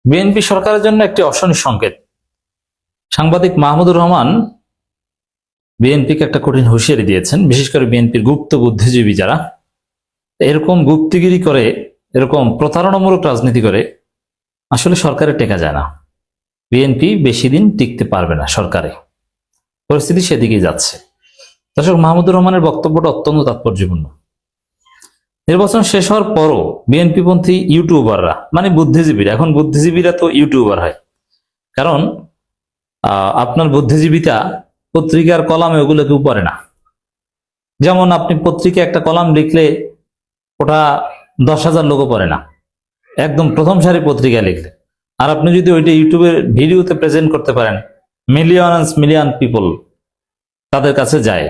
BNP সরকারের জন্য একটি অশনি সংকেত। সাংবাদিক মাহমুদুর রহমান বিএনপিকে একটা কঠিন হুঁশিয়ারি দিয়েছেন, বিশেষ করে বিএনপির গুপ্ত বুদ্ধিজীবী যারা এরকম গুপ্তগিরি করে, এরকম প্রতারণামূলক রাজনীতি করে আসলে সরকারে টেকা যায় না। বিএনপি বেশি দিন টিকতে পারবে না সরকারে, পরিস্থিতি সেদিকেই যাচ্ছে। দর্শক, মাহমুদুর রহমানের বক্তব্যটা অত্যন্ত তাৎপর্যপূর্ণ। নির্বাচন শেষ হওয়ার পরও বিএনপিপন্থী ইউটিউবাররা, মানে বুদ্ধিজীবীরা, এখন বুদ্ধিজীবীরা তো ইউটিউবার হয়, কারণ আপনার বুদ্ধিজীবিতা পত্রিকার কলামে ওগুলো কেউ পড়ে না। যেমন আপনি পত্রিকায় একটা কলাম লিখলে ওটা 10,000 লোকও পড়ে না, একদম প্রথম সারি পত্রিকায় লিখলে। আর আপনি যদি ওইটা ইউটিউবের ভিডিওতে প্রেজেন্ট করতে পারেন, মিলিয়ন পিপল তাদের কাছে যায়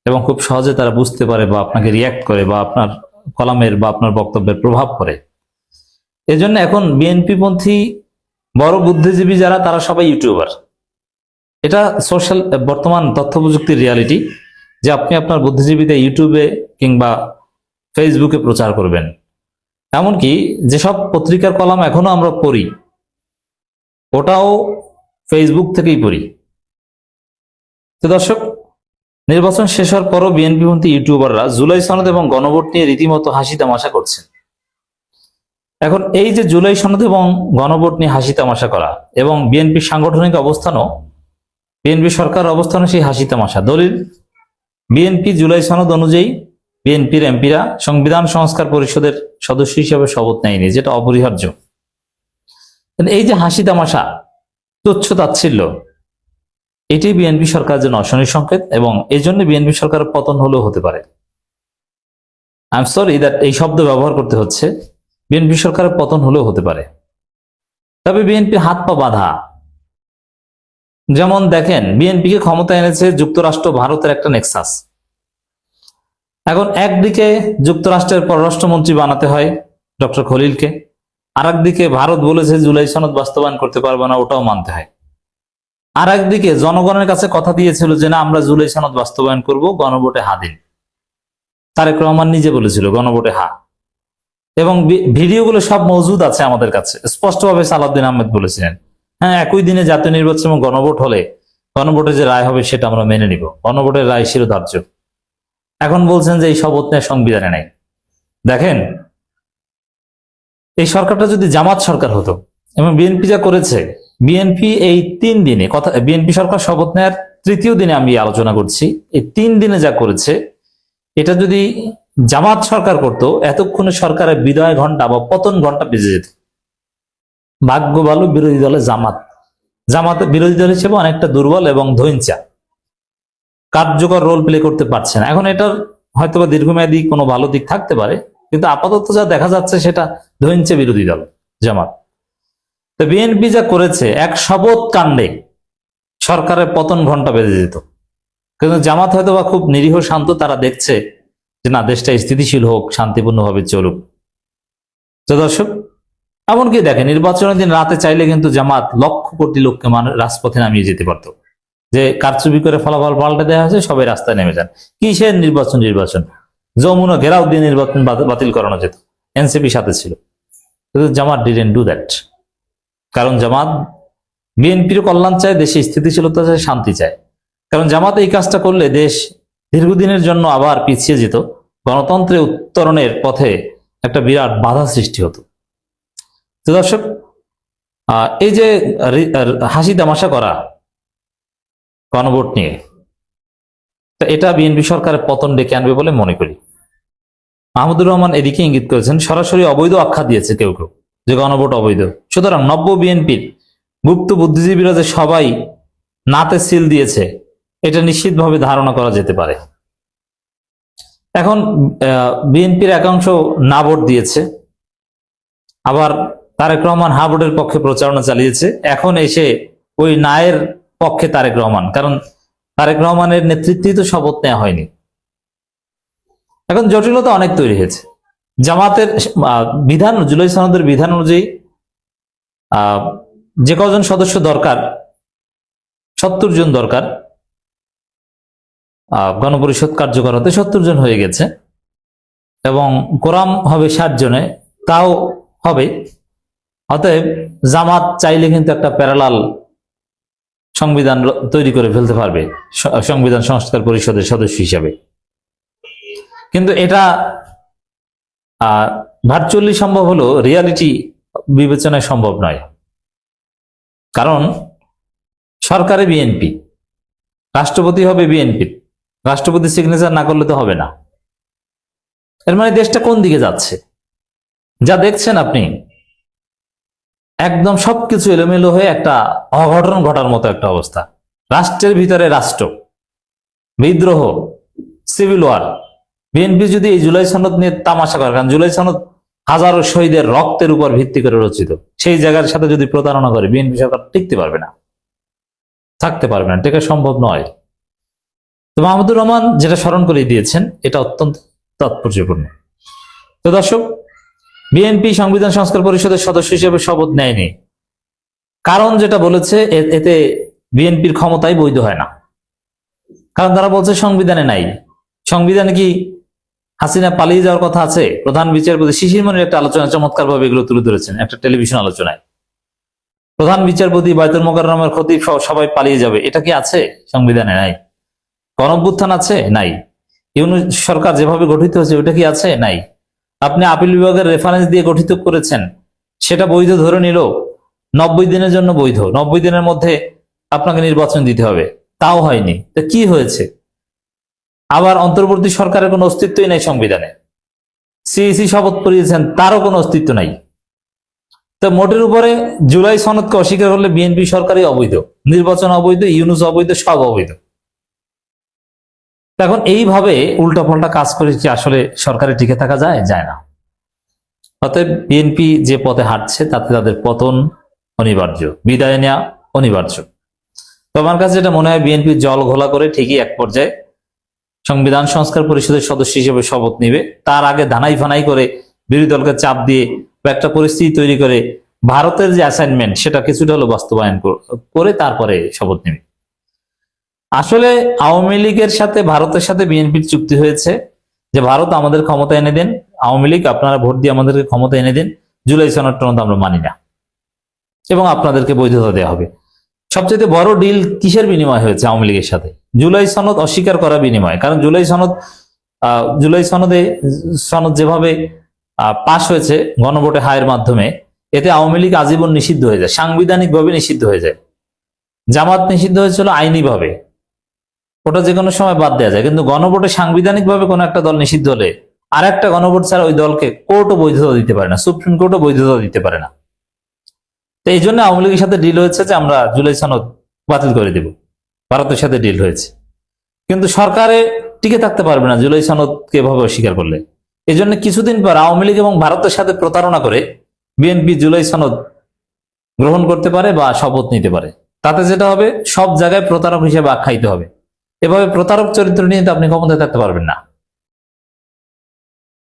এবং খুব সহজে তারা বুঝতে পারে বা আপনাকে রিয়াক্ট করে বা আপনার কলামের বা আপনার বক্তব্যের প্রভাব পড়ে। এজন্য এখন বিএনপি পন্থী বড় বুদ্ধিজীবী যারা, তারা সবাই ইউটিউবার। এটা সোশ্যাল বর্তমান তথ্য প্রযুক্তির রিয়ালিটি, যে আপনি আপনার বুদ্ধিজীবীতে ইউটিউবে কিংবা ফেসবুকে প্রচার করবেন। এমনকি যেসব পত্রিকার কলাম এখনো আমরা পড়ি, ওটাও ফেসবুক থেকেই পড়ি। তো দর্শক, নির্বাচন শেষ হওয়ার পরও বিএনপিপন্থী ইউটিউবাররা জুলাই সনদ এবং গণভোট নিয়ে রীতিমতো হাসি তামাশা করছেন। এখন এই যে জুলাই সনদ এবং গণভোট নিয়ে হাসি তামাশা করা এবং বিএনপির সাংগঠনিক অবস্থানও, বিএনপি সরকার অবস্থানও সেই হাসি তামাশা। দলিল, বিএনপি জুলাই সনদ অনুযায়ী বিএনপির এমপিরা সংবিধান সংস্কার পরিষদের সদস্য হিসেবে শপথ নেয়নি, যেটা অপরিহার্য। এই যে হাসি তামাশা, তুচ্ছ তাচ্ছিল্য, এটি বিএনপি সরকারের জন্য অশনি সংকেত এবং এই জন্য বিএনপি সরকারের পতন হলেও হতে পারে। আই এম সরি দ্যাট এই শব্দ ব্যবহার করতে হচ্ছে, বিএনপি সরকারের পতন হলেও হতে পারে। তবে বিএনপির হাত পা বাঁধা। যেমন দেখেন, বিএনপিকে ক্ষমতা এনেছে যুক্তরাষ্ট্র ভারতের একটা নেক্সাস। এখন একদিকে যুক্তরাষ্ট্রের পররাষ্ট্রমন্ত্রী বানাতে হয় ডক্টর খলিলকে, আর একদিকে ভারত বলেছে জুলাই সনদ বাস্তবায়ন করতে পারবে না, ওটাও মানতে হয়। আর একদিকে জনগণের কাছে কথা দিয়েছিল যে না, আমরা জুলাই সনদ বাস্তবায়ন করব, গণভোটে হা দিন। তারেক রহমান নিজে বলেছিল গণভোটে হা, এবং ভিডিওগুলো সব মজুদ আছে আমাদের কাছে। স্পষ্টভাবে সালাউদ্দিন আহমেদ বলেছিলেন, হ্যাঁ, একই দিনে জাতীয় নির্বাচন এবং গণভোট হলে গণভোটে যে রায় হবে সেটা আমরা মেনে নিব, গণভোটের রায় শিরোধার্য। এখন বলছেন যে এই শপথ নেয় সংবিধানে নাই। দেখেন, এই সরকারটা যদি জামাত সরকার হতো, এবং বিএনপি যা করেছে, বিএনপি এই 3 দিনে কথা, বিএনপি সরকার শপথ নেওয়ার 3য় দিনে আমি আলোচনা করছি, এই 3 দিনে যা করেছে, এটা যদি জামাত সরকার করত, এতক্ষণে সরকারের বিদায় ঘন্টা বা পতন ঘন্টা বেজে যেত। ভাগ্য ভালো বিরোধী দলে জামাত বিরোধী দল হিসেবে অনেকটা দুর্বল এবং ধৈঞ্চা, কার্যকর রোল প্লে করতে পারছে না। এখন এটার হয়তোবা দীর্ঘমেয়াদী কোনো ভালো দিক থাকতে পারে, কিন্তু আপাতত যা দেখা যাচ্ছে সেটা ধৈঞ্চে বিরোধী দল জামাত। তো বিএনপি যা করেছে, এক শপথ কাণ্ডে সরকারের পতন ঘন্টা বেজে যেত। কিন্তু জামাত হয়তোবা খুব নিরীহ শান্ত, তারা দেখছে যে না, দেশটা স্থিতিশীল হোক, শান্তিপূর্ণভাবে চলুক। তো দর্শক, এমনকি দেখেন, নির্বাচনের দিন রাতে চাইলে কিন্তু জামাত লক্ষ কোটি লোককে রাজপথে নামিয়ে যেতে পারত, যে কারচুপি করে ফলাফল পাল্টে দেওয়া হয়েছে, সবাই রাস্তায় নেমে যান। কিসের নির্বাচন, যমুনা ঘেরাও দিয়ে নির্বাচন বাতিল করানো যেত, এনসিপি সাথে ছিল। কিন্তু জামাত ডিডন্ট ডু দ্যাট, কারণ জামাত বিএনপির কল্যাণ চায়, দেশে স্থিতিশীলতা চায়, শান্তি চায়। কারণ জামাত এই কাজটা করলে দেশ দীর্ঘদিনের জন্য আবার পিছিয়ে যেত, গণতন্ত্রের উত্তরণের পথে একটা বিরাট বাধা সৃষ্টি হতো। তো দর্শক, এই যে হাসি তামাশা করা গণভোট নিয়ে, এটা বিএনপি সরকারের পতন ডেকে আনবে বলে মনে করি। মাহমুদুর রহমান এদিকে ইঙ্গিত করেছেন, সরাসরি অবৈধ আখ্যা দিয়েছে কেউ কেউ, যে গণভোট অবৈধ। সুতরাং নব্য বিএনপির গুপ্ত বুদ্ধিজীবীরা যে সবাই নাতে সিল দিয়েছে, এটা নিশ্চিতভাবে ধারণা করা যেতে পারে। এখন বিএনপির একাংশ না ভোট দিয়েছে, আবার তারেক রহমান হা ভোটের পক্ষে প্রচারণা চালিয়েছে। এখন এসে ওই নায়ের পক্ষে তারেক রহমান, কারণ তারেক রহমানের নেতৃত্বেই তো শপথ নেওয়া হয়নি। এখন জটিলতা অনেক তৈরি হয়েছে। জামাতের বিধান, জুলাই সনদের বিধান অনুযায়ী যে কজন সদস্য দরকার, 70 জন দরকার গণপরিষদ কার্যকর হতে, 70 জন হয়ে গেছে, এবং কোরাম হবে 60 জনে, তাও হবে। অতএব জামাত চাইলে কিন্তু একটা প্যারালাল সংবিধান তৈরি করে ফেলতে পারবে সংবিধান সংস্কার পরিষদের সদস্য হিসাবে, কিন্তু এটা ভার্চুয়ালি সম্ভব হলো, রিয়ালিটি বিবেচনায় সম্ভব নয়। কারণ সরকারে বিএনপি, রাষ্ট্রপতি হবে বিএনপি, রাষ্ট্রপতি সিগনেচার না করলে তো হবে না। এর মানে দেশটা কোন দিকে যাচ্ছে? যা দেখছেন আপনি, একদম সবকিছু এলোমেলো হয়ে একটা অঘটন ঘটার মতো একটা অবস্থা। রাষ্ট্রের ভিতরে রাষ্ট্র, বিদ্রোহ, সিভিল ওয়ার। বিএনপি যদি এই জুলাই সনদ নিয়ে তামাশা করে, কারণ জুলাই সনদ হাজারো শহীদের রক্তের উপর ভিত্তি করে রচিত, সেই জায়গার সাথে যদি প্রতারণা করে, বিএনপি সরকার টিকতে পারবে না, থাকতে পারবে না, টেকা সম্ভব নয়। তো মাহমুদুর রহমান যেটা স্মরণ করে দিয়েছেন, এটা অত্যন্ত তাৎপর্যপূর্ণ। তো দর্শক, বিএনপি সংবিধান সংস্কার পরিষদের সদস্য হিসেবে শপথ নেয়নি, কারণ যেটা বলেছে এতে বিএনপির ক্ষমতাই বৈধ হয় না। কারণ তারা বলছে সংবিধানে নাই। সংবিধানে কি হাসিনা পালিয়ে যাওয়ার কথা আছে? প্রধান বিচারপতি শিশির মনির একটা আলোচনা চমৎকার ভাবে এগুলো তুলে ধরেছেন একটা টেলিভিশন আলোচনায়। প্রধান বিচারপতি, বায়তুল মোকাররমের খতিব সহ সবাই পালিয়ে যাবে, এটা কি আছে? সংবিধানে নাই। গণঅভ্যুত্থান আছে? নাই। ইউনূস সরকার যেভাবে গঠিত হয়েছে ওটা কি আছে? নাই। আপনি আপিল বিভাগের রেফারেন্স দিয়ে গঠিত করেছেন, সেটা বৈধ ধরে নিল, 90 দিনের জন্য বৈধ, 90 দিনের মধ্যে আপনাকে নির্বাচন দিতে হবে, তাও হয়নি। তো কি হয়েছে? আবার অন্তর্বর্তী সরকারের কোনো অস্তিত্বই নাই সংবিধানে। সিইসি শপথ করিয়েছেন, তারও কোনো অস্তিত্ব নাই। তো মোটের উপরে জুলাই সনদকে অস্বীকার করলে বিএনপি সরকারই অবৈধ, নির্বাচন অবৈধ, ইউনূস অবৈধ, সব অবৈধ। এখন এইভাবে উল্টাপাল্টা কাজ করে কি আসলে সরকারে টিকে থাকা যায়? যায় না। অতএব বিএনপি যে পথে হাঁটছে তাতে তাদের পতন অনিবার্য, বিদায় নেওয়া অনিবার্য। তো আমার কাছে যেটা মনে হয়, বিএনপি জল ঘোলা করে ঠিকই এক পর্যায়ে সংবিধান সংস্কার পরিষদের সদস্য হিসেবে শপথ নিবে। তার আগে ধানাই ফানাই করে বিরোধী দলকে চাপ দিয়ে বা একটা পরিস্থিতি তৈরি করে ভারতের যে অ্যাসাইনমেন্ট সেটা কিছুটা হলো বাস্তবায়ন করে তারপরে শপথ নেবে। আসলে আওয়ামী লীগের সাথে ভারতের সাথে বিএনপির চুক্তি হয়েছে যে ভারত আমাদের ক্ষমতা এনে দেন, আওয়ামী লীগ আপনারা ভোট দিয়ে আমাদেরকে ক্ষমতা এনে দেন, জুলাই সনদ টনদ আমরা মানি না এবং আপনাদেরকে বৈধতা দেওয়া হবে। সবচেয়ে বড় ডিল কিসের বিনিময় হয়েছে আওয়ামী লীগের সাথে? জুলাই সনদ অস্বীকার করা বিনিময়। কারণ জুলাই সনদ যেভাবে পাশ হয়েছে গণভোটে হায়ের মাধ্যমে, এতে আওয়ামী লীগ আজীবন নিষিদ্ধ হয়ে যায়, সাংবিধানিকভাবে নিষিদ্ধ হয়ে যায়। জামাত নিষিদ্ধ হয়েছিল আইনিভাবে, ওটা যে কোনো সময় বাদ দেওয়া যায়, কিন্তু গণভোটে সাংবিধানিকভাবে কোনো একটা দল নিষিদ্ধ হলে আর একটা গণভোট ছাড়া ওই দলকে কোর্টও বৈধতা দিতে পারে না, সুপ্রিম কোর্টও বৈধতা দিতে পারে না। তো এই জন্য আওয়ামী লীগের সাথে ডিল হয়েছে যে আমরা জুলাই সনদ বাতিল করে দেব, ভারতের সাথে ডিল হয়েছে। কিন্তু সরকারে টিকে থাকতে পারবে না জুলাই সনদকে এভাবে অস্বীকার করলে। এই জন্য কিছুদিন পর আওয়ামী লীগ এবং ভারতের সাথে প্রতারণা করে বিএনপি জুলাই সনদ গ্রহণ করতে পারে বা শপথ নিতে পারে। তাতে যেটা হবে, সব জায়গায় প্রতারক হিসেবে আখ্যায়িত হবে। এভাবে প্রতারক চরিত্র নিয়ে তো আপনি ক্ষমতায় থাকতে পারবেন না।